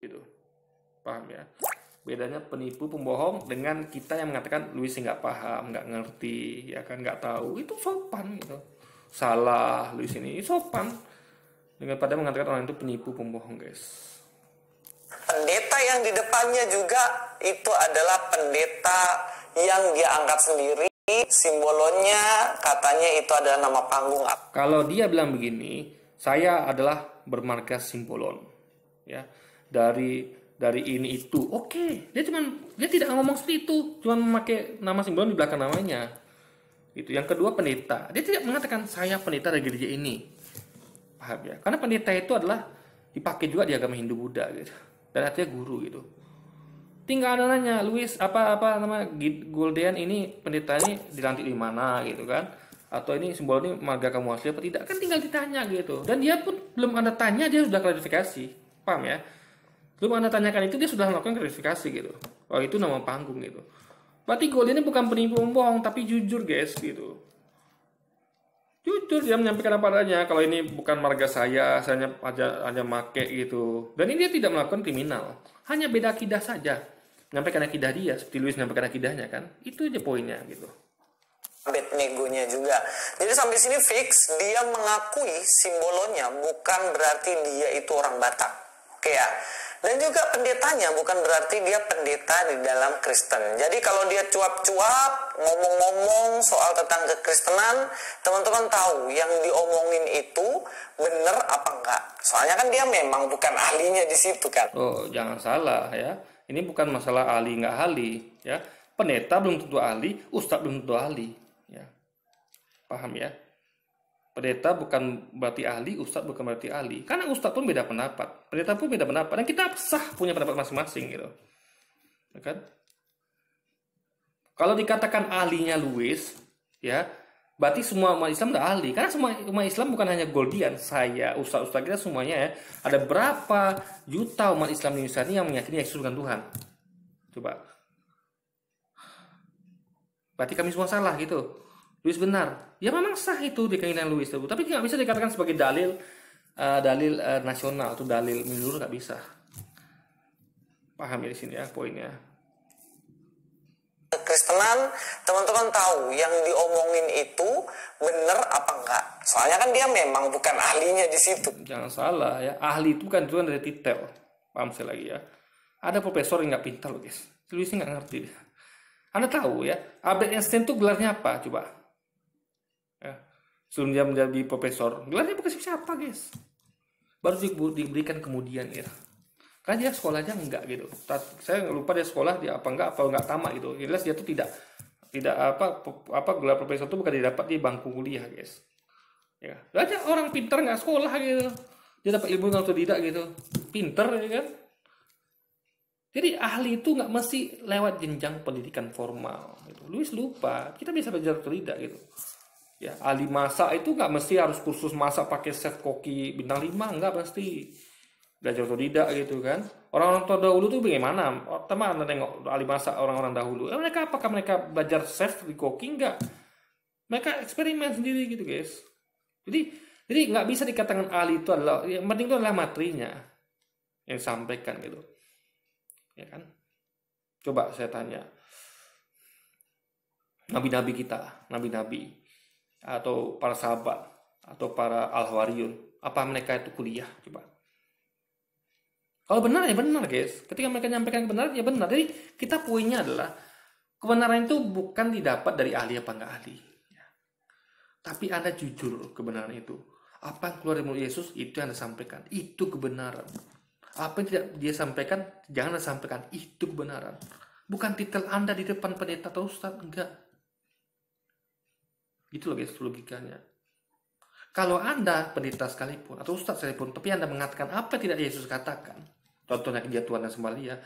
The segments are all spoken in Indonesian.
gitu. Paham ya? Bedanya penipu, pembohong dengan kita yang mengatakan Louis nggak paham, nggak ngerti, ya kan, nggak tahu, itu sopan gitu. Salah Louis ini sopan dengan pada mengatakan orang itu penipu, pembohong, guys. Pendeta yang di depannya juga itu adalah pendeta yang dia angkat sendiri, simbolonnya katanya itu adalah nama panggung. Kalau dia bilang begini, saya adalah bermarkas simbolon, ya, dari ini itu, oke. Dia tidak ngomong seperti itu, cuma memakai nama simbolon di belakang namanya, gitu. Yang kedua, pendeta, dia tidak mengatakan saya pendeta dari gereja ini, paham ya? Karena pendeta itu adalah dipakai juga di agama Hindu Buddha, gitu, dan artinya guru, gitu. Tinggal ada nanya, Louis apa nama Goldian ini pendeta ini dilantik di mana, gitu kan? Atau ini simbol ini marga kamu asli apa tidak? Kan tinggal ditanya gitu. Dan dia pun belum Anda tanya dia sudah klarifikasi. Paham ya? Belum Anda tanyakan itu dia sudah melakukan klarifikasi gitu. Oh, itu nama panggung gitu. Berarti Goldian ini bukan penipu pembohong tapi jujur, guys, gitu. Jujur dia menyampaikan apa adanya. Kalau ini bukan marga saya hanya make gitu. Dan ini dia tidak melakukan kriminal. Hanya beda akidah saja. Menyampaikan akidah dia seperti Louis menyampaikan akidahnya kan. Itu aja poinnya gitu. Abednego-nya juga. Jadi sampai sini fix dia mengakui simbolonnya bukan berarti dia itu orang Batak. Oke ya. Dan juga pendetanya bukan berarti dia pendeta di dalam Kristen. Jadi kalau dia cuap-cuap ngomong-ngomong soal tentang kekristenan, teman-teman tahu yang diomongin itu benar apa enggak. Soalnya kan dia memang bukan ahlinya di situ kan. Oh, jangan salah ya. Ini bukan masalah ahli nggak ahli ya. Pendeta belum tentu ahli, ustadz belum tentu ahli ya. Paham ya? Pendeta bukan berarti ahli, ustadz bukan berarti ahli. Karena ustadz pun beda pendapat, pendeta pun beda pendapat, dan kita sah punya pendapat masing-masing gitu. Ya kan? Kalau dikatakan ahlinya Louis, ya, berarti semua umat Islam udah ahli. Karena semua umat Islam bukan hanya Goldian, saya, ustadz-ustadz kita semuanya ya. Ada berapa juta umat Islam di Indonesia ini yang meyakini Yesus bukan Tuhan? Coba. Berarti kami semua salah gitu. Louis benar, ya memang sah itu di keinginan Louis itu, tapi nggak bisa dikatakan sebagai dalil nasional atau dalil menurut, nggak bisa. Paham ya di sini ya poinnya. Kristenan, teman-teman tahu yang diomongin itu benar apa enggak? Soalnya kan dia memang bukan ahlinya di situ. Jangan salah ya, ahli itu bukan tujuan dari titel. Paham saya lagi ya. Ada profesor yang nggak pintar loh guys. Louis nggak ngerti. Anda tahu ya, Albert Einstein itu gelarnya apa? Coba. Ya. Sebelum dia menjadi profesor, gelarnya bukan siapa guys, baru diberikan kemudian ya. Karena dia sekolah aja enggak gitu. Saya lupa dia sekolah dia apa enggak tamat gitu. Jelas dia tuh tidak apa gelar profesor itu bukan didapat di bangku kuliah guys. Ya, aja orang pintar nggak sekolah gitu, dia dapat ilmu atau tidak gitu, pinter ya kan. Jadi ahli itu nggak mesti lewat jenjang pendidikan formal gitu. Louis lupa, kita bisa belajar atau tidak gitu. Ya, ahli masak itu nggak mesti harus kursus masak pakai chef koki bintang 5, nggak mesti. Belajar atau tidak gitu kan. Orang-orang terdahulu tuh bagaimana? Teman Anda tengok ahli masak orang-orang dahulu. Mereka apakah mereka belajar chef di koki? Enggak. Mereka eksperimen sendiri gitu guys. Jadi nggak bisa dikatakan ahli itu adalah, yang penting itu adalah materinya yang disampaikan gitu. Ya kan? Coba saya tanya. Nabi-nabi kita, nabi-nabi atau para sahabat atau para al-hawariyun, apa mereka itu kuliah? Coba. Kalau benar ya benar guys. Ketika mereka menyampaikan benar ya benar. Jadi kita poinnya adalah kebenaran itu bukan didapat dari ahli apa enggak ahli. Ya. Tapi Anda jujur kebenaran itu. Apa yang keluar dari mulut Yesus itu yang Anda sampaikan. Itu kebenaran. Apa yang tidak dia sampaikan jangan Anda sampaikan. Itu kebenaran. Bukan titel Anda di depan pendeta atau ustaz. Enggak. Itu loh guys logikanya. Kalau Anda pendeta sekalipun atau ustaz sekalipun, tapi Anda mengatakan apa yang tidak Yesus katakan, contohnya dia Tuhan dan sembah dia,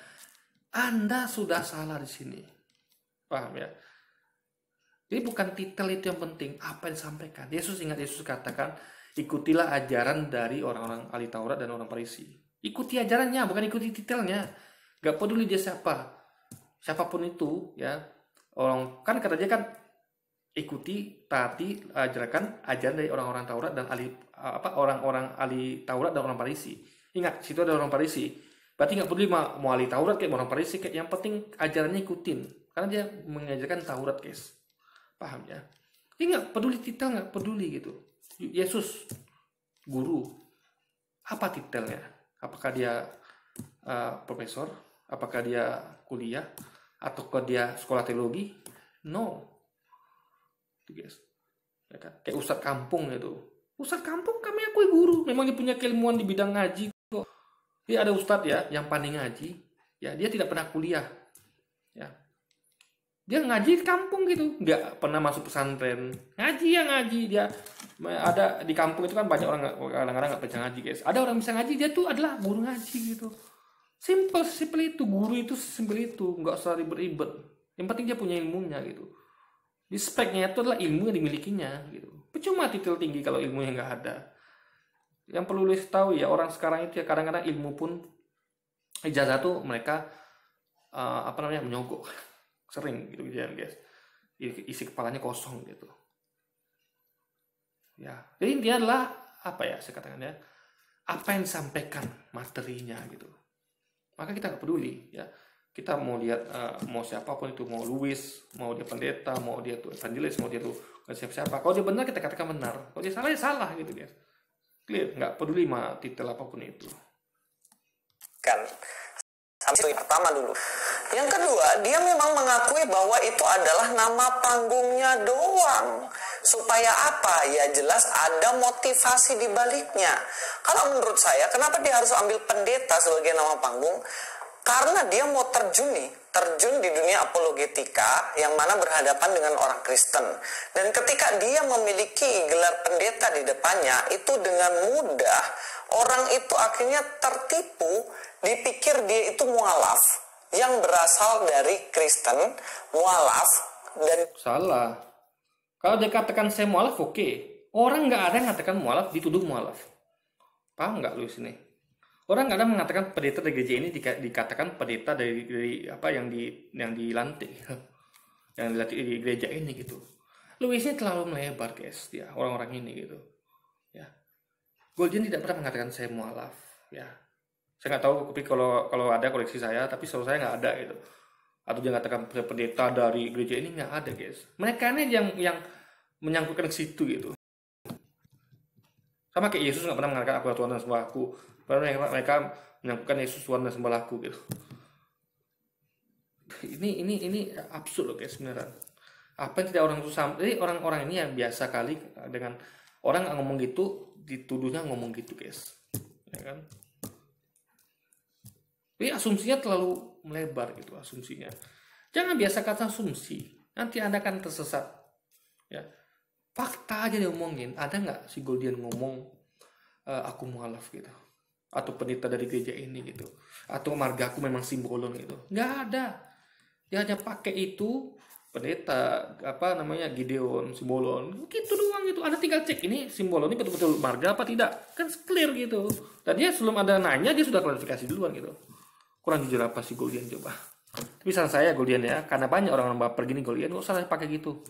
Anda sudah salah di sini. Paham ya? Jadi bukan titel itu yang penting, apa yang disampaikan. Yesus ingat Yesus katakan, ikutilah ajaran dari orang-orang ahli Taurat dan orang Farisi. Ikuti ajarannya, bukan ikuti titelnya. Gak peduli dia siapa, siapapun itu, ya. Orang kan kata dia kan, ikuti, taati, ajarkan ajaran dari orang-orang Taurat dan orang-orang ahli Taurat dan orang Farisi. Ingat, situ ada orang Farisi. Berarti nggak peduli mau ahli Taurat kayak orang Farisi kayak, yang penting ajarannya ikutin, karena dia mengajarkan Taurat, guys. Paham ya? Dia nggak peduli titel, nggak peduli gitu. Yesus guru, apa titelnya? Apakah dia profesor? Apakah dia kuliah? Ataukah dia sekolah teologi? No, gitu, guys. Ya kan? Kayak ustadz kampung itu. Ustadz kampung kami akui guru, memang dia punya keilmuan di bidang ngaji kok. Dia ada ustadz ya yang pandai ngaji, ya dia tidak pernah kuliah, ya dia ngaji di kampung gitu, nggak pernah masuk pesantren, ngaji ya ngaji. Dia ada di kampung itu kan banyak orang kadang-kadang nggak bisa ngaji, guys. Ada orang bisa ngaji, dia tuh adalah guru ngaji gitu. Simple itu, guru itu simple itu, nggak usah ribet-ribet. Yang penting dia punya ilmunya gitu. Di speknya itu adalah ilmu yang dimilikinya gitu. Percuma titel tinggi kalau ilmunya nggak ada. Yang perlu lu tahu ya, orang sekarang itu ya kadang-kadang ilmu pun ijazah tuh mereka menyogok, sering gitu ya, guys. Isi kepalanya kosong gitu. Ya, jadi intinya adalah apa ya, saya katakan ya, apa yang disampaikan materinya gitu. Maka kita nggak peduli ya. Kita mau lihat mau siapapun itu, mau Louis, mau dia pendeta, mau dia tuh evangelis, mau dia tuh siapa. Kalau dia benar kita katakan benar, kalau dia salah ya salah gitu, guys. Clear, nggak peduli mah titel apapun itu. Kan sampai yang pertama dulu. Yang kedua, dia memang mengakui bahwa itu adalah nama panggungnya doang. Supaya apa? Ya jelas ada motivasi di baliknya. Kalau menurut saya, kenapa dia harus ambil pendeta sebagai nama panggung? Karena dia mau terjun di dunia apologetika yang mana berhadapan dengan orang Kristen. Dan ketika dia memiliki gelar pendeta di depannya, itu dengan mudah orang itu akhirnya tertipu, dipikir dia itu mualaf yang berasal dari Kristen, mualaf dan salah. Kalau dia katakan saya mualaf, oke. Orang nggak ada yang mengatakan mualaf dituduh mualaf. Paham nggak lu sini? Orang nggak ada mengatakan pendeta dari gereja ini dikatakan pendeta dari apa yang dilantik yang dilatih di gereja ini gitu. Louis ini terlalu melebar, guys, ya orang-orang ini gitu. Ya, Goldian tidak pernah mengatakan saya mualaf. Ya, saya nggak tahu, tapi kalau ada koreksi saya, tapi setahu saya nggak ada gitu. Atau dia mengatakan pendeta dari gereja ini, nggak ada, guys. Mereka ini yang menyangkutkan ke situ gitu. Sama kayak Yesus nggak pernah mengatakan aku Tuhan dan sembahku. Padahal mereka menyangkutkan Yesus Tuhan dan sembahku gitu. Ini absurd loh, guys, sebenarnya. Apa yang tidak orang itu sama? Jadi orang-orang ini yang biasa kali dengan orang ngomong gitu, dituduhnya ngomong gitu, guys. Ya kan? Jadi asumsinya terlalu melebar gitu, asumsinya. Jangan biasa kata asumsi, nanti Anda akan tersesat. Ya, fakta aja diomongin. Ada nggak si Goldian ngomong aku mualaf gitu, atau pendeta dari gereja ini gitu, atau marga aku memang simbolon gitu? Nggak ada. Dia hanya pakai itu pendeta Gideon simbolon gitu doang gitu. Anda tinggal cek ini simbolon ini betul-betul marga apa tidak, kan clear gitu. Dan dia sebelum ada nanya dia sudah klarifikasi duluan gitu. Kurang jujur apa sih Goldian coba? Tapi saran saya Goldian ya, karena banyak orang baper gini Goldian, nggak usah pakai gitu,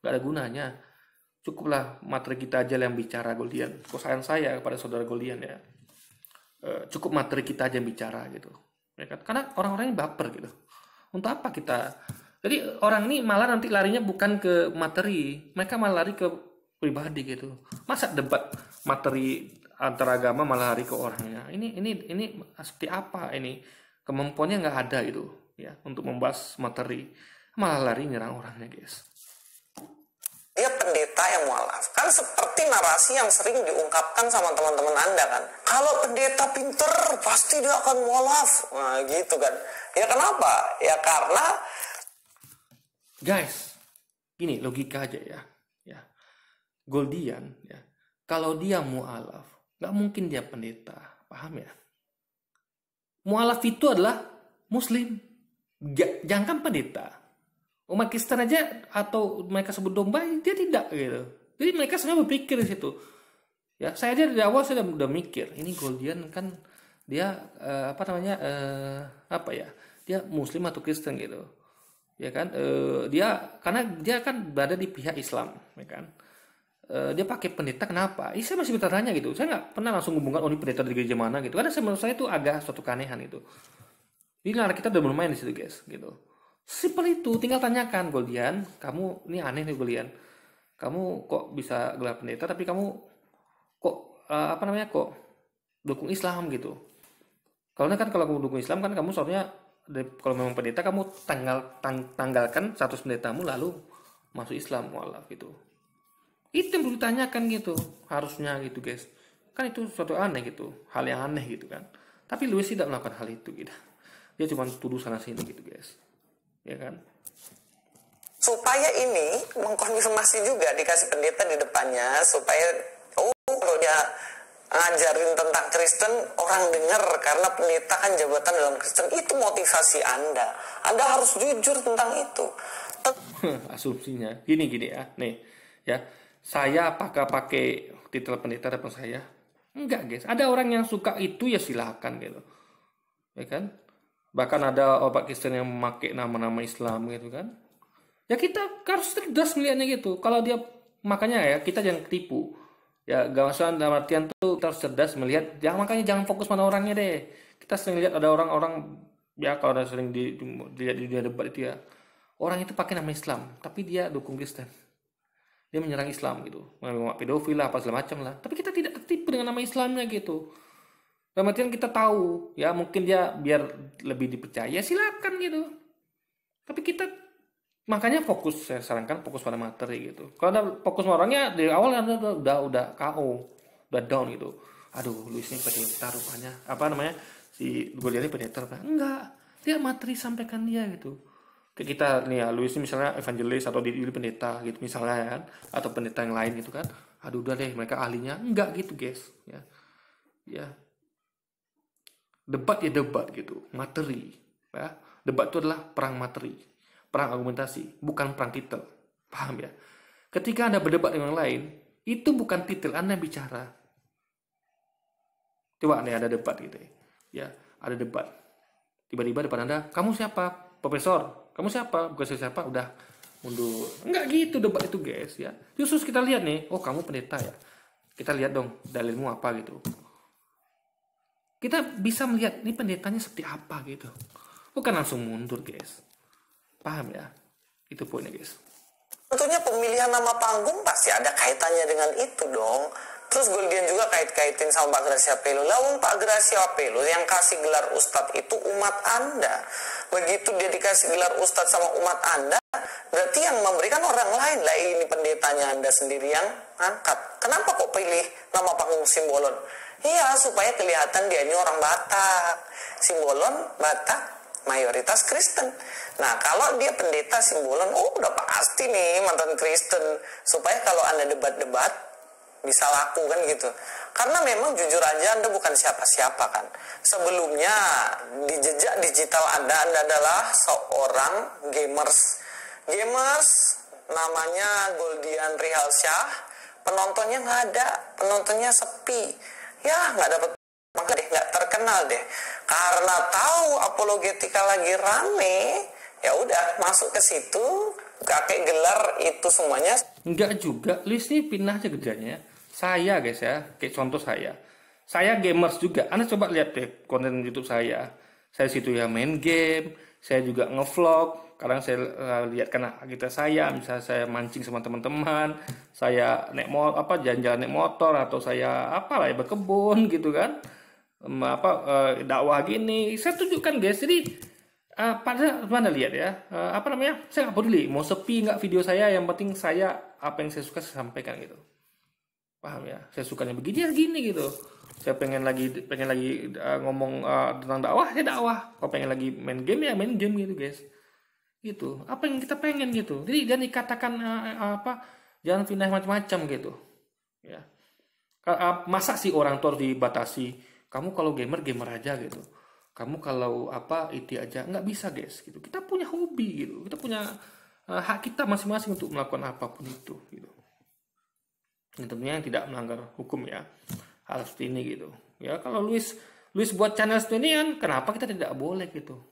nggak ada gunanya. Cukuplah materi kita aja yang bicara Goldian. Saran saya kepada saudara Goldian ya, cukup materi kita aja yang bicara gitu, ya kan? Karena orang-orang ini baper gitu. Untuk apa kita? Jadi orang ini malah nanti larinya bukan ke materi, mereka malah lari ke pribadi gitu. Masa debat materi antar agama malah lari ke orangnya? Ini seperti apa ini? Kemampuannya nggak ada gitu ya untuk membahas materi, malah lari nyerang orangnya, guys. Dia pendeta yang mualaf. Kan seperti narasi yang sering diungkapkan sama teman-teman Anda kan. Kalau pendeta pinter, pasti dia akan mualaf. Nah gitu kan. Ya kenapa? Ya karena guys, gini logika aja ya. Goldian ya, kalau dia mualaf, nggak mungkin dia pendeta. Paham ya? Mualaf itu adalah muslim. Jangan pendeta. Umat Kristen aja atau mereka sebut domba, dia tidak gitu. Jadi mereka sebenarnya berpikir di situ. Ya, saya aja dari awal saya udah mikir, ini Goldian kan dia dia Muslim atau Kristen gitu. Ya kan? Karena dia kan berada di pihak Islam, ya kan? dia pakai pendeta kenapa? Saya masih bertanya gitu. Saya nggak pernah langsung hubungkan ini pendeta dari gereja mana gitu. Karena menurut saya itu agak suatu keanehan itu. Jadi nalar kita udah bermain di situ guys, gitu. Simpel itu, tinggal tanyakan Goldian, kamu ini aneh nih Goldian. Kamu kok bisa gelar pendeta tapi kamu kok kok dukung Islam gitu. Kalau kamu dukung Islam kan kamu seharusnya kalau memang pendeta kamu tanggalkan status pendetamu lalu masuk Islam mualaf gitu. Itu yang perlu ditanyakan gitu, harusnya gitu guys. Kan itu suatu aneh gitu, hal yang aneh gitu kan. Tapi Louis tidak melakukan hal itu gitu. Dia cuma tuduh sana sini gitu guys. Ya kan? Supaya ini mengkonfirmasi juga dikasih pendeta di depannya supaya kalau dia ngajarin tentang Kristen orang dengar karena pendeta kan jabatan dalam Kristen, itu motivasi Anda. Anda harus jujur tentang itu. Asumsinya gini ya, nih ya. Saya apakah pakai titel pendeta depan saya? Enggak, guys. Ada orang yang suka itu ya silakan gitu. Ya kan? Bahkan ada orang Kristen yang memakai nama-nama Islam gitu kan. Ya kita harus cerdas melihatnya gitu. Kalau dia makanya ya kita jangan ketipu. Ya gak masalah dalam artian tuh kita harus cerdas melihat. Makanya jangan fokus pada orangnya deh. Kita sering lihat ada orang-orang ya kalau ada sering dilihat di debat itu ya. Orang itu pakai nama Islam, tapi dia dukung Kristen. Dia menyerang Islam gitu, pedofil lah apa segala macam lah. Tapi kita tidak tertipu dengan nama Islamnya gitu. Dalam artian kita tahu ya mungkin dia biar lebih dipercaya silakan gitu. Tapi kita makanya saya sarankan fokus pada materi gitu. Kalau Anda fokus sama orangnya dari awal Anda udah KO, udah down gitu. Aduh, Luis ini pendeta rupanya. Si Goldian ini pendeta. Enggak, dia materi sampaikan dia gitu. Kayak kita nih ya, Luis ini misalnya evangelis atau diri pendeta gitu misalnya kan, atau pendeta yang lain gitu kan. Aduh udah deh mereka ahlinya. Enggak gitu guys ya. Ya. Debat ya debat gitu, materi ya. Debat itu adalah perang materi, perang argumentasi, bukan perang titel. Paham ya? Ketika Anda berdebat dengan orang lain, itu bukan titel, Anda bicara. Coba nih ada debat gitu ya. Ya, ada debat. Tiba-tiba depan Anda, kamu siapa? Profesor. Kamu siapa? Bukan siapa, udah mundur. Enggak gitu debat itu guys ya. Justru kita lihat nih, oh kamu pendeta ya. Kita lihat dong dalilmu apa gitu. Kita bisa melihat ini pendetanya seperti apa gitu. Bukan langsung mundur guys. Paham ya? Itu poinnya guys. Tentunya pemilihan nama panggung pasti ada kaitannya dengan itu dong. Terus Goldian juga kait-kaitin sama Pak Gracia Pelo. Lawang Pak Gracia Pelo yang kasih gelar Ustadz itu umat Anda. Begitu dia dikasih gelar Ustadz sama umat Anda, berarti yang memberikan orang lain lah. Ini pendetanya Anda sendiri yang angkat. Kenapa kok pilih nama panggung Simbolon? Iya, supaya kelihatan dia ini orang Batak. Simbolon, Batak, mayoritas Kristen. Nah, kalau dia pendeta Simbolon, udah pasti nih mantan Kristen. Supaya kalau Anda debat-debat, bisa laku kan gitu. Karena memang jujur aja Anda bukan siapa-siapa kan. Sebelumnya di jejak digital Anda adalah seorang gamers. Gamers namanya Goldian Rihalsyah. Penontonnya nggak ada, penontonnya sepi. Ya nggak dapat, maka deh nggak terkenal deh. Karena tahu apologetika lagi rame, ya udah masuk ke situ, kakek gelar itu semuanya. Enggak juga, Luis ini pindah aja kerjanya. Saya guys ya, kayak contoh saya gamers juga. Anda coba lihat deh konten YouTube saya. Saya situ ya main game, saya juga ngevlog. Kadang saya lihat karena kita misalnya saya mancing sama teman-teman, saya jalan-jalan naik motor atau saya ya berkebun gitu kan. Dakwah gini. Saya tunjukkan guys. Jadi pada mana lihat ya, saya nggak peduli mau sepi nggak video saya, yang penting saya apa yang saya suka saya sampaikan gitu. Paham ya, saya sukanya begini ya gini gitu. Saya pengen lagi ngomong tentang dakwah ya dakwah. Kalau pengen lagi main game ya main game gitu guys. Gitu, apa yang kita pengen gitu. Jadi jangan dikatakan jangan pindah macam-macam gitu ya. Masa sih orang tua harus dibatasi, kamu kalau gamer aja gitu, kamu kalau itu aja, nggak bisa guys gitu. Kita punya hobi gitu, kita punya hak kita masing-masing untuk melakukan apapun itu gitu. Yang tentunya yang tidak melanggar hukum ya, hal seperti ini gitu ya. Kalau Luis buat channel seperti ini kan, kenapa kita tidak boleh gitu.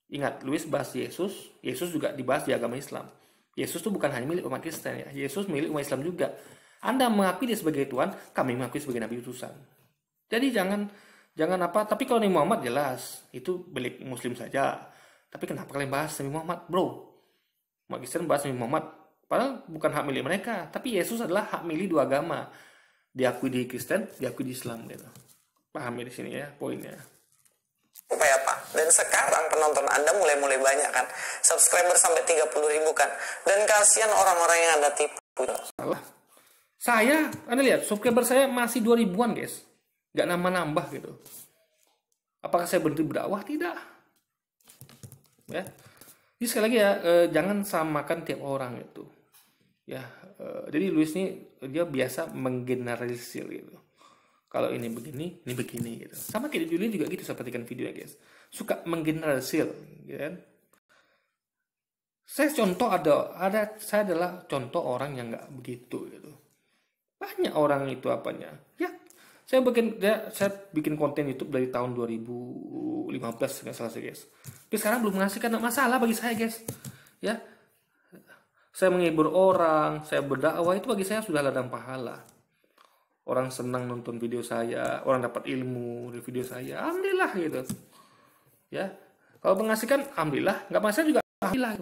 Ingat, Luis bahas Yesus juga dibahas di agama Islam. Yesus itu bukan hanya milik umat Kristen ya, Yesus milik umat Islam juga. Anda mengakui dia sebagai Tuhan, kami mengakui sebagai Nabi utusan. Jadi jangan apa, tapi kalau Nabi Muhammad jelas, itu milik Muslim saja. Tapi kenapa kalian bahas Nabi Muhammad, bro? Umat Kristen bahas Nabi Muhammad, padahal bukan hak milik mereka. Tapi Yesus adalah hak milik dua agama. Diakui di Kristen, diakui di Islam gitu. Paham ya di sini ya poinnya. Supaya apa? Dan sekarang penonton Anda mulai banyak kan. Subscriber sampai 30.000 kan. Dan kasihan orang-orang yang Anda tipu. Salah. Saya, Anda lihat, subscriber saya masih 2000-an guys. Gak nambah-nambah gitu. Apakah saya berhenti berdakwah? Tidak. Ya. Jadi sekali lagi ya, jangan samakan tiap orang itu. Ya, jadi Luis ini dia biasa menggeneralisir gitu. Kalau ini begini, ini begini gitu. Sama kayak Juli juga gitu, saya perhatikan videonya guys. Suka menggeneralisir, gitu kan? Saya adalah contoh orang yang nggak begitu gitu. Banyak orang itu apanya? Ya, saya bikin konten YouTube dari tahun 2015 nggak salah guys. Tapi sekarang belum menghasilkan masalah bagi saya guys. Ya, saya menghibur orang, saya berdakwah itu bagi saya sudah ladang pahala. Orang senang nonton video saya, orang dapat ilmu dari video saya, alhamdulillah gitu. Ya, kalau menghasilkan, alhamdulillah, nggak masalah juga, alhamdulillah.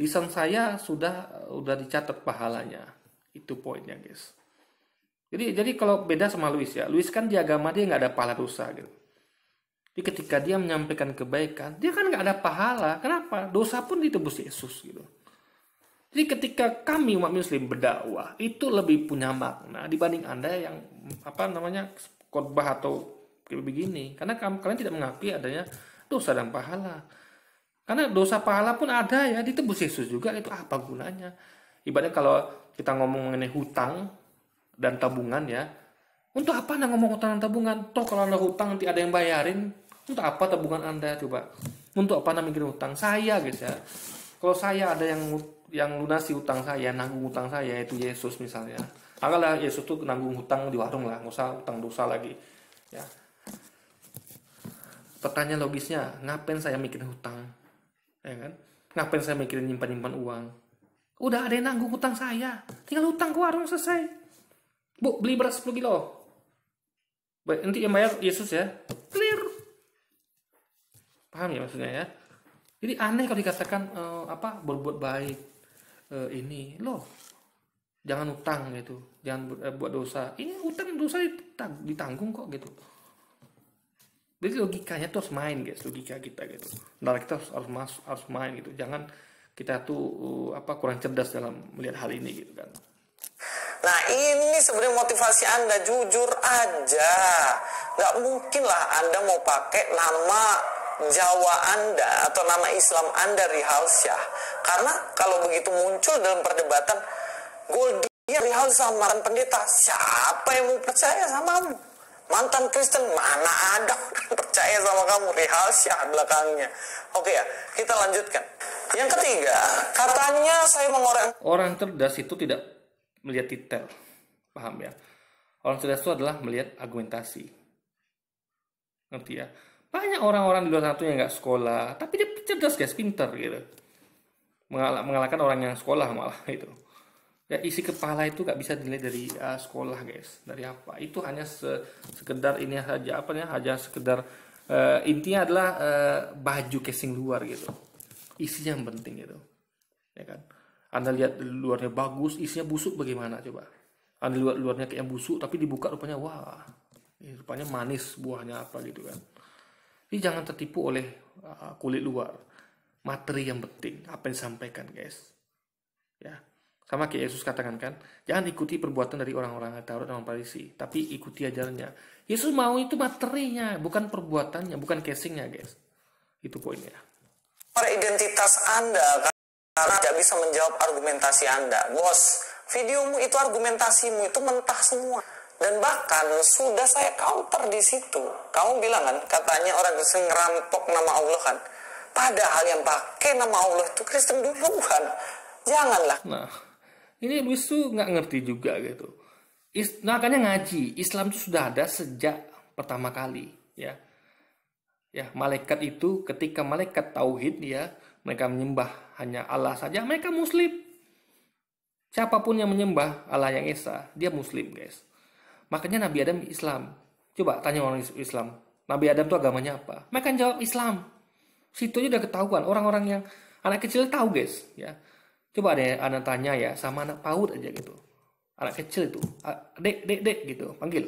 Lisan saya udah dicatat pahalanya, itu poinnya guys. Jadi kalau beda sama Luis ya, Luis kan di agama dia nggak ada pahala dosa gitu. Jadi ketika dia menyampaikan kebaikan, dia kan nggak ada pahala. Kenapa? Dosa pun ditebus Yesus gitu. Jadi ketika kami umat Muslim berdakwah itu lebih punya makna dibanding Anda yang khotbah atau kayak begini. Karena kalian tidak mengakui adanya dosa dan pahala. Karena dosa pahala pun ada ya, ditebus Yesus juga, itu apa gunanya? Ibaratnya kalau kita ngomong mengenai hutang dan tabungan ya, untuk apa Anda ngomong hutang dan tabungan? Toh kalau Anda hutang nanti ada yang bayarin, untuk apa tabungan Anda coba? Untuk apa Anda mikirin hutang? Saya guys ya, kalau saya ada yang lunasi hutang saya, nanggung hutang saya, itu Yesus misalnya. Anggaplah Yesus tuh nanggung hutang di warung lah, nggak usah hutang dosa lagi. Ya. Pertanyaan logisnya, ngapain saya mikirin hutang? Ya kan? Ngapain saya mikirin nyimpan uang? Udah ada yang nanggung hutang saya, tinggal hutang ke warung selesai. Bu, beli beras 10 kilo. Baik, nanti yang bayar Yesus ya. Clear. Paham ya maksudnya ya? Jadi aneh kalau dikatakan berbuat baik. Ini loh, jangan utang gitu, jangan buat dosa. Ini utang dosa ditanggung kok gitu. Jadi logikanya tuh harus main guys, logika kita gitu. Nah kita harus main gitu. Jangan kita tuh kurang cerdas dalam melihat hal ini gitu kan. Nah ini sebenarnya motivasi Anda, jujur aja. Nggak mungkin lah Anda mau pakai nama Jawa Anda atau nama Islam Anda Rihal Syah. Karena kalau begitu muncul dalam perdebatan, Goldia Rihal Syah mantan pendeta, siapa yang mau percaya samamu? Mantan Kristen mana ada percaya sama kamu? Rihal Syah belakangnya. Oke ya, kita lanjutkan. Yang ketiga, katanya saya mengorek. Orang cerdas itu tidak melihat detail, paham ya? Orang cerdas itu adalah melihat argumentasi, ngerti ya? Banyak orang-orang di luar sana yang nggak sekolah, tapi dia cerdas guys, pinter gitu. Mengalahkan orang yang sekolah malah itu. Ya isi kepala itu nggak bisa dilihat dari sekolah guys. Dari apa? Itu hanya sekedar ini saja hanya sekedar intinya adalah baju casing luar gitu. Isinya yang penting gitu, ya kan? Anda lihat luarnya bagus, isinya busuk bagaimana coba? Anda lihat luarnya kayak busuk, tapi dibuka rupanya wah, rupanya manis buahnya apa gitu kan? Jadi jangan tertipu oleh kulit luar. Materi yang penting, apa yang disampaikan guys. Ya, sama kayak Yesus katakan kan, jangan ikuti perbuatan dari orang-orang Taurat dan orang Farisi, tapi ikuti ajarannya. Yesus mau itu materinya, bukan perbuatannya, bukan casingnya guys. Itu poinnya. Identitas Anda karena tidak bisa menjawab argumentasi Anda. Bos, videomu itu argumentasimu itu mentah semua. Dan bahkan sudah saya counter di situ. Kamu bilang kan, katanya orang Kristen ngerampok nama Allah kan. Padahal yang pakai nama Allah itu Kristen duluan. Janganlah. Nah, ini Luis tuh nggak ngerti juga gitu. Makanya ngaji, Islam itu sudah ada sejak pertama kali. Ya, malaikat itu ketika malaikat tauhid mereka menyembah hanya Allah saja, mereka Muslim. Siapapun yang menyembah Allah yang Esa, dia Muslim, guys. Makanya Nabi Adam Islam. Coba tanya orang Islam, Nabi Adam itu agamanya apa? Mereka jawab Islam. Situ aja udah ketahuan. Orang-orang yang anak kecil tahu, guys. Ya, coba deh anak tanya ya sama anak PAUD aja gitu. Anak kecil itu, dek gitu, panggil.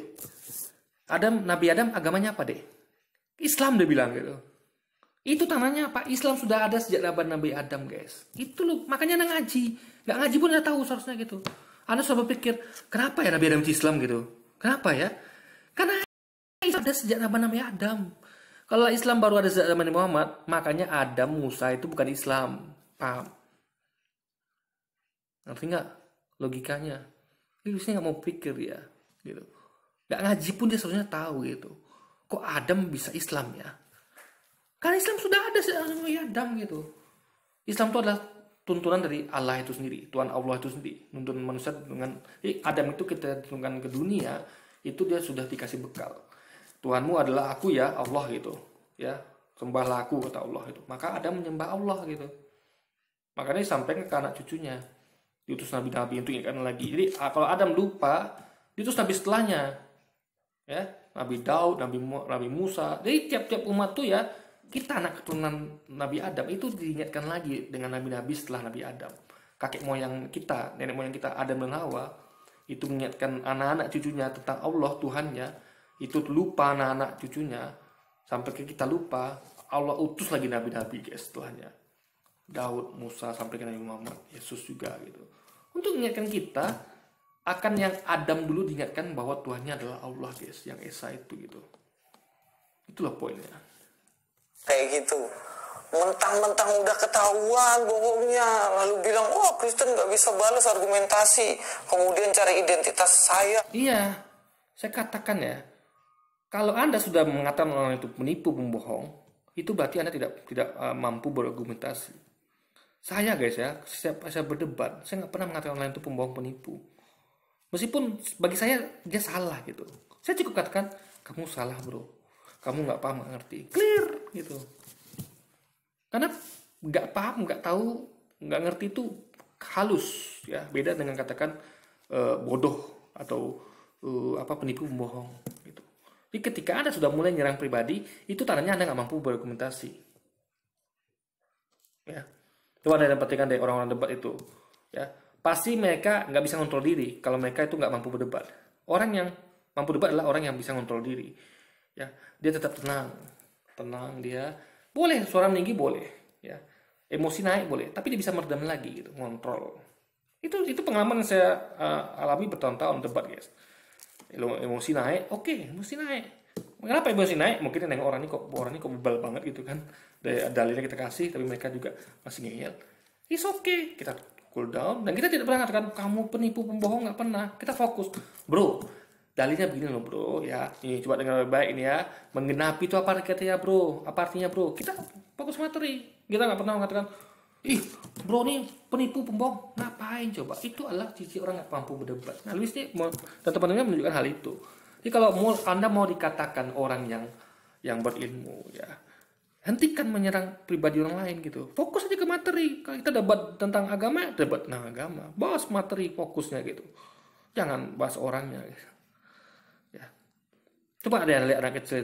Nabi Adam agamanya apa, dek? Islam, dia bilang gitu. Itu tandanya apa? Islam sudah ada sejak zaman Nabi Adam, guys. Itu loh, makanya anak ngaji. Nggak ngaji pun udah tahu seharusnya gitu. Anda selalu berpikir, kenapa ya Nabi Adam Islam gitu? Kenapa ya? Karena Islam ada sejak zaman Nabi Adam. Kalau Islam baru ada sejak zaman Nabi Muhammad, makanya Adam, Musa itu bukan Islam. Paham? Ngerti nggak logikanya? Dia biasanya nggak mau pikir ya, gitu. Nggak ngaji pun dia seharusnya tahu gitu. Kok Adam bisa Islam ya? Karena Islam sudah ada sejak Nabi Adam gitu. Islam itu adalah tuntunan dari Allah itu sendiri, Tuhan Allah itu sendiri. Nuntun manusia dengan Adam itu kita turunkan ke dunia, itu dia sudah dikasih bekal. Tuhanmu adalah aku ya, Allah gitu. Ya, sembahlah aku kata Allah itu. Maka Adam menyembah Allah gitu. Makanya disampaikan ke anak cucunya. Diutus nabi-nabi untuk ingatkan lagi. Jadi kalau Adam lupa, diutus nabi setelahnya. Ya, Nabi Daud, Nabi Musa. Jadi tiap-tiap umat tuh ya, kita anak keturunan Nabi Adam itu diingatkan lagi dengan nabi-nabi setelah Nabi Adam. Kakek moyang kita, nenek moyang kita Adam dan Hawa itu mengingatkan anak-anak cucunya tentang Allah Tuhannya. Itu lupa anak-anak cucunya sampai ke kita lupa. Allah utus lagi nabi-nabi guys setelahnya. Daud, Musa sampai ke Nabi Muhammad, Yesus juga gitu. Untuk mengingatkan kita akan yang Adam dulu diingatkan bahwa Tuhannya adalah Allah guys, yang Esa itu gitu. Itulah poinnya. Kayak gitu, mentang-mentang udah ketahuan bohongnya, lalu bilang, oh Kristen nggak bisa balas argumentasi, kemudian cari identitas saya. Iya, saya katakan ya, kalau Anda sudah mengatakan orang itu penipu, pembohong, itu berarti Anda tidak mampu berargumentasi. Saya guys ya, saya berdebat, saya nggak pernah mengatakan orang itu pembohong, penipu. Meskipun bagi saya dia salah gitu, saya cukup katakan kamu salah bro, kamu nggak paham, nggak ngerti, clear gitu. Karena nggak paham, nggak tahu, nggak ngerti itu halus ya, beda dengan katakan bodoh atau penipu, pembohong gitu. Jadi ketika Anda sudah mulai nyerang pribadi, itu tandanya Anda nggak mampu berargumentasi. Ya, coba Anda perhatikan deh orang-orang debat itu, ya pasti mereka nggak bisa kontrol diri kalau mereka itu nggak mampu berdebat. Orang yang mampu debat adalah orang yang bisa kontrol diri. Ya, dia tetap tenang dia boleh suara meninggi boleh, ya emosi naik boleh, tapi dia bisa meredam lagi gitu, ngontrol. Itu pengalaman yang saya alami bertahun-tahun debat guys. Emosi naik, oke, emosi naik. Kenapa emosi naik? Mungkin nengok orang ini kok bebal banget gitu kan. Dalilnya kita kasih, tapi mereka juga masih ngeyel. It's okay, kita cool down dan kita tidak pernah katakan kamu penipu, pembohong, nggak pernah. Kita fokus, bro. Dalilnya begini loh bro, ya ini coba dengar baik ini ya, menggenapi itu apa artinya bro, apa artinya bro, kita fokus materi, kita nggak pernah mengatakan ih bro nih penipu, pembohong, ngapain coba. Itu adalah sisi orang nggak mampu berdebat. Nah Luis ini dan teman-temannya menunjukkan hal itu. Jadi kalau Anda mau dikatakan orang yang berilmu ya, hentikan menyerang pribadi orang lain gitu, fokus aja ke materi. Kalau kita debat tentang agama, debat tentang agama, bahas materi fokusnya gitu, jangan bahas orangnya gitu. Coba ada lihat anak kecil